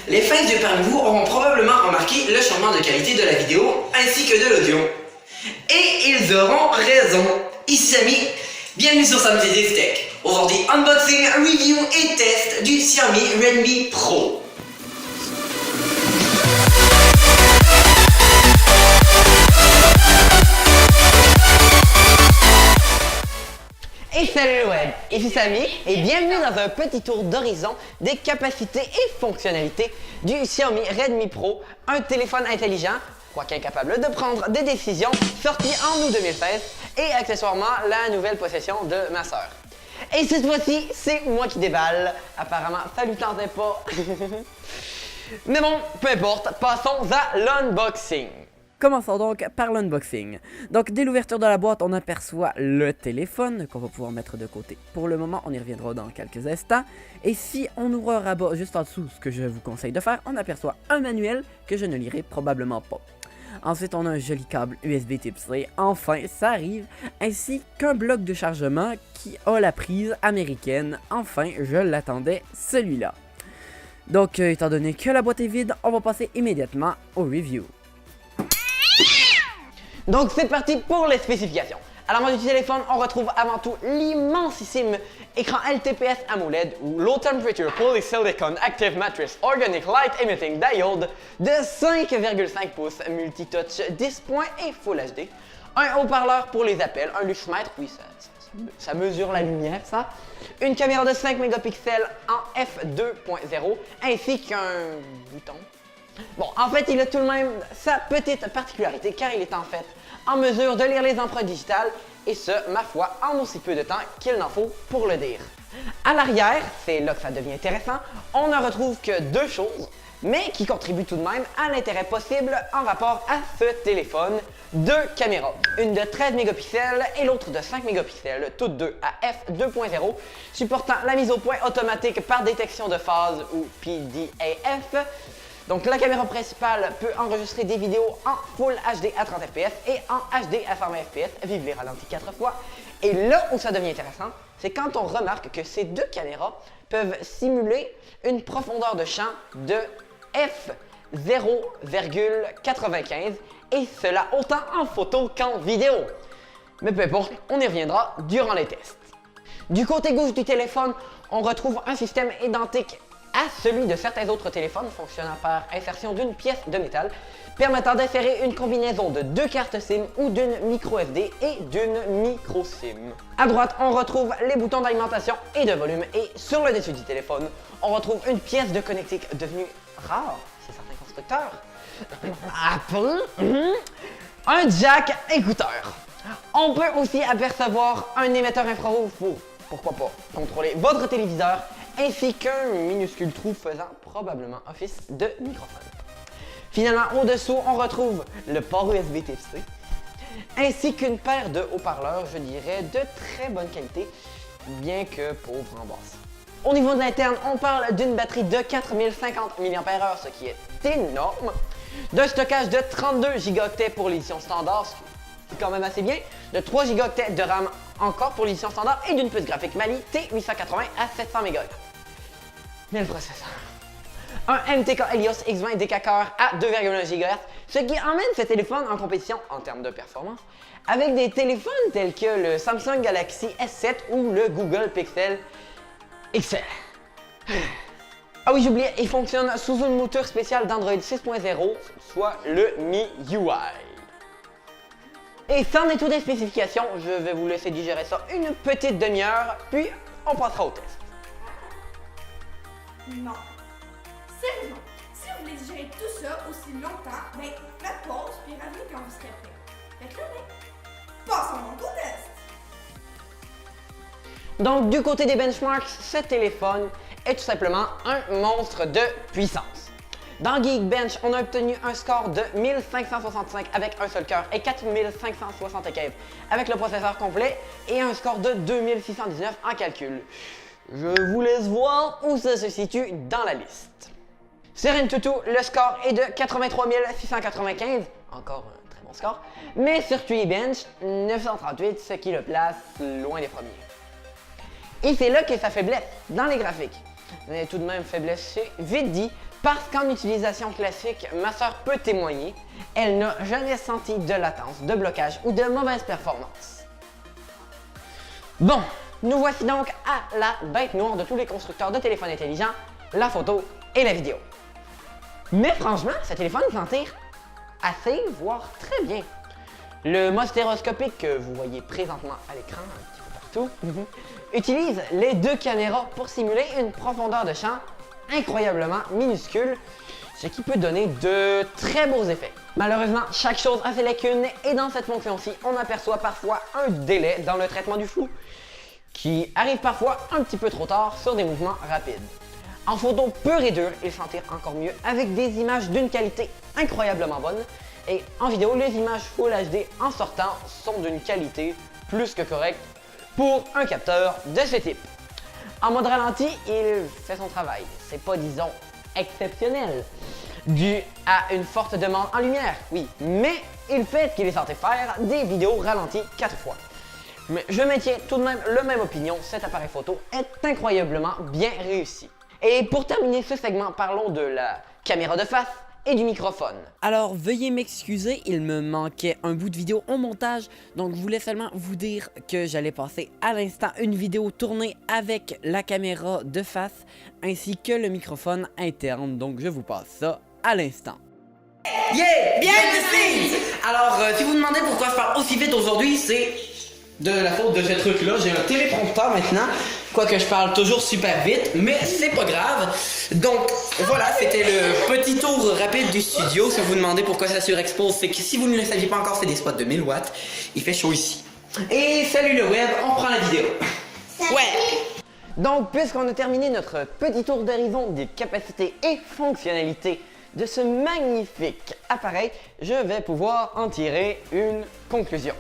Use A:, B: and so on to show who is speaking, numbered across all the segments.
A: Les fins yeux parmi vous auront probablement remarqué le changement de qualité de la vidéo ainsi que de l'audio. Et ils auront raison. Ici Samy, bienvenue sur Sam's Tech. Aujourd'hui, unboxing, review et test du Xiaomi Redmi Pro. Et salut le web, ici Samy et bienvenue dans un petit tour d'horizon des capacités et fonctionnalités du Xiaomi Redmi Pro, un téléphone intelligent, quoique incapable de prendre des décisions, sorti en août 2016 et accessoirement la nouvelle possession de ma sœur. Et cette fois-ci, c'est moi qui déballe. Apparemment, ça lui tentait pas. Mais bon, peu importe, passons à l'unboxing.
B: Commençons donc par l'unboxing. Donc dès l'ouverture de la boîte, on aperçoit le téléphone qu'on va pouvoir mettre de côté. Pour le moment, on y reviendra dans quelques instants. Et si on ouvre un rabat juste en dessous, ce que je vous conseille de faire, on aperçoit un manuel que je ne lirai probablement pas. Ensuite, on a un joli câble USB Type-C, enfin ça arrive, ainsi qu'un bloc de chargement qui a la prise américaine. Enfin, je l'attendais, celui-là. Donc, étant donné que la boîte est vide, on va passer immédiatement au review.
A: Donc c'est parti pour les spécifications. À l'avant du téléphone, on retrouve avant tout l'immensissime écran LTPS AMOLED ou Low Temperature Polysilicon Active Matrix Organic Light Emitting Diode de 5,5 pouces multitouch 10 points et Full HD. Un haut-parleur pour les appels, un luxmètre, oui ça mesure la lumière ça. Une caméra de 5 mégapixels en f2.0 ainsi qu'un bouton. Bon, en fait, il a tout de même sa petite particularité car il est en fait en mesure de lire les empreintes digitales et ce, ma foi, en aussi peu de temps qu'il n'en faut pour le dire. À l'arrière, c'est là que ça devient intéressant, on ne retrouve que deux choses, mais qui contribuent tout de même à l'intérêt possible en rapport à ce téléphone. Deux caméras, une de 13 mégapixels et l'autre de 5 mégapixels, toutes deux à f2.0, supportant la mise au point automatique par détection de phase ou PDAF. Donc la caméra principale peut enregistrer des vidéos en Full HD à 30 fps et en HD à 120 fps, vive les ralentis 4 fois. Et là où ça devient intéressant, c'est quand on remarque que ces deux caméras peuvent simuler une profondeur de champ de f0,95 et cela autant en photo qu'en vidéo. Mais peu importe, on y reviendra durant les tests. Du côté gauche du téléphone, on retrouve un système identique à celui de certains autres téléphones fonctionnant par insertion d'une pièce de métal permettant d'insérer une combinaison de deux cartes SIM ou d'une micro SD et d'une micro SIM. À droite, on retrouve les boutons d'alimentation et de volume et sur le dessus du téléphone, on retrouve une pièce de connectique devenue rare chez certains constructeurs. Apple, un jack écouteur. On peut aussi apercevoir un émetteur infrarouge pour, pourquoi pas, contrôler votre téléviseur ainsi qu'un minuscule trou faisant probablement office de microphone. Finalement, au-dessous, on retrouve le port USB Type-C, ainsi qu'une paire de haut-parleurs, je dirais, de très bonne qualité, bien que pauvre en basse. Au niveau de l'interne, on parle d'une batterie de 4050 mAh, ce qui est énorme, d'un stockage de 32 Go pour l'édition standard, ce qui est quand même assez bien, de 3 Go de RAM encore pour l'édition standard et d'une puce graphique Mali T880 à 700 MHz. Mais le processeur. Un MTK Helios X20 DK-Core à 2,1 GHz, ce qui emmène ce téléphone en compétition en termes de performance avec des téléphones tels que le Samsung Galaxy S7 ou le Google Pixel XL. Ah oui, j'oubliais, il fonctionne sous une mouture spéciale d'Android 6.0, soit le MIUI. Et c'en est tout des spécifications, je vais vous laisser digérer ça une petite demi-heure, puis on passera au test.
C: Non. Sérieusement, si vous voulez digérer tout ça aussi longtemps, ben faites pause puis revenez quand vous serez prêt. Fait que là, ben, passons donc au test.
A: Donc du côté des benchmarks, ce téléphone est tout simplement un monstre de puissance. Dans Geekbench, on a obtenu un score de 1565 avec un seul cœur et 4575 avec le processeur complet et un score de 2619 en calcul. Je vous laisse voir où ça se situe dans la liste. Sur AnTuTu, le score est de 83 695, encore un très bon score, mais sur Geekbench, 938, ce qui le place loin des premiers. Et c'est là qu'est sa faiblesse, dans les graphiques. Mais tout de même faiblesse, c'est vite dit, Parce qu'en utilisation classique, ma soeur peut témoigner, elle n'a jamais senti de latence, de blocage ou de mauvaise performance. Bon, nous voici donc à la bête noire de tous les constructeurs de téléphones intelligents, la photo et la vidéo. Mais franchement, ce téléphone s'en tire assez, voire très bien. Le mode stéréoscopique que vous voyez présentement à l'écran, un petit peu partout, utilise les deux caméras pour simuler une profondeur de champ incroyablement minuscule, ce qui peut donner de très beaux effets. Malheureusement, chaque chose a ses lacunes et dans cette fonction-ci, on aperçoit parfois un délai dans le traitement du flou, qui arrive parfois un petit peu trop tard sur des mouvements rapides. En photo pure et dure, il s'en tire encore mieux avec des images d'une qualité incroyablement bonne, et en vidéo, les images Full HD en sortant sont d'une qualité plus que correcte pour un capteur de ce type. En mode ralenti, il fait son travail. C'est pas, disons, exceptionnel, dû à une forte demande en lumière, oui, mais il fait qu'il est censé faire des vidéos ralenties 4 fois. Mais je maintiens tout de même la même opinion, cet appareil photo est incroyablement bien réussi. Et pour terminer ce segment, parlons de la caméra de face et du microphone.
B: Alors, veuillez m'excuser, il me manquait un bout de vidéo au montage, donc je voulais seulement vous dire que j'allais passer à l'instant une vidéo tournée avec la caméra de face ainsi que le microphone interne, donc je vous passe ça à l'instant.
D: Yeah! Behind the scenes! Alors, si vous vous demandez pourquoi je parle aussi vite aujourd'hui, c'est de la faute de ce truc-là. J'ai un téléprompteur maintenant, quoique je parle toujours super vite, mais c'est pas grave. Donc, voilà, c'était le petit tour rapide du studio. Si vous vous demandez pourquoi ça surexpose, c'est que si vous ne le saviez pas encore, c'est des spots de 1000 watts. Il fait chaud ici. Et salut le web, on prend la vidéo. Ouais!
A: Donc, puisqu'on a terminé notre petit tour d'horizon des capacités et fonctionnalités de ce magnifique appareil, je vais pouvoir en tirer une conclusion.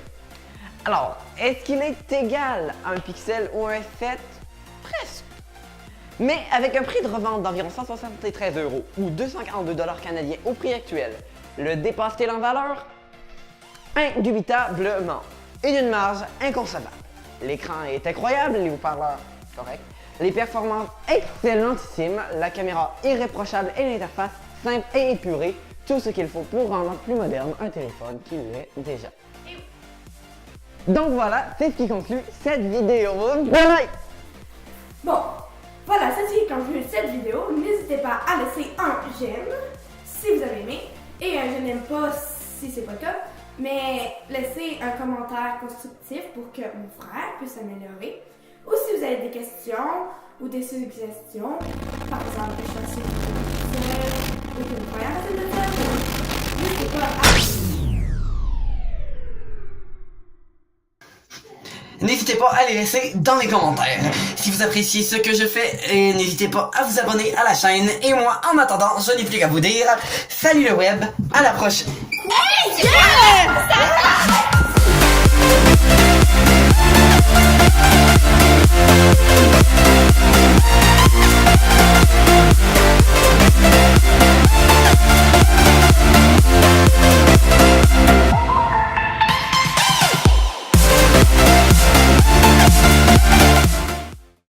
A: Alors, est-ce qu'il est égal à un pixel ou un 7? Presque. Mais avec un prix de revente d'environ 173 € ou 242 $ canadiens au prix actuel, le dépasse-t-il en valeur? Indubitablement. Et d'une marge inconcevable. L'écran est incroyable, les haut-parleurs corrects, les performances excellentissimes, la caméra irréprochable et l'interface simple et épurée, tout ce qu'il faut pour rendre plus moderne un téléphone qui l'est déjà. Donc voilà, c'est ce qui conclut cette vidéo. Bye!
C: Bon, voilà, c'est ce qui conclut cette vidéo. N'hésitez pas à laisser un j'aime si vous avez aimé et un je n'aime pas si c'est pas le cas. Mais laissez un commentaire constructif pour que mon frère puisse s'améliorer. Ou si vous avez des questions ou des suggestions, par exemple que je fasse une vidéo ou que vous voyez à de faire, n'hésitez pas à...
D: N'hésitez pas à les laisser dans les commentaires. Si vous appréciez ce que je fais, n'hésitez pas à vous abonner à la chaîne. Et moi, en attendant, je n'ai plus qu'à vous dire salut le web, à la prochaine.
C: Yeah!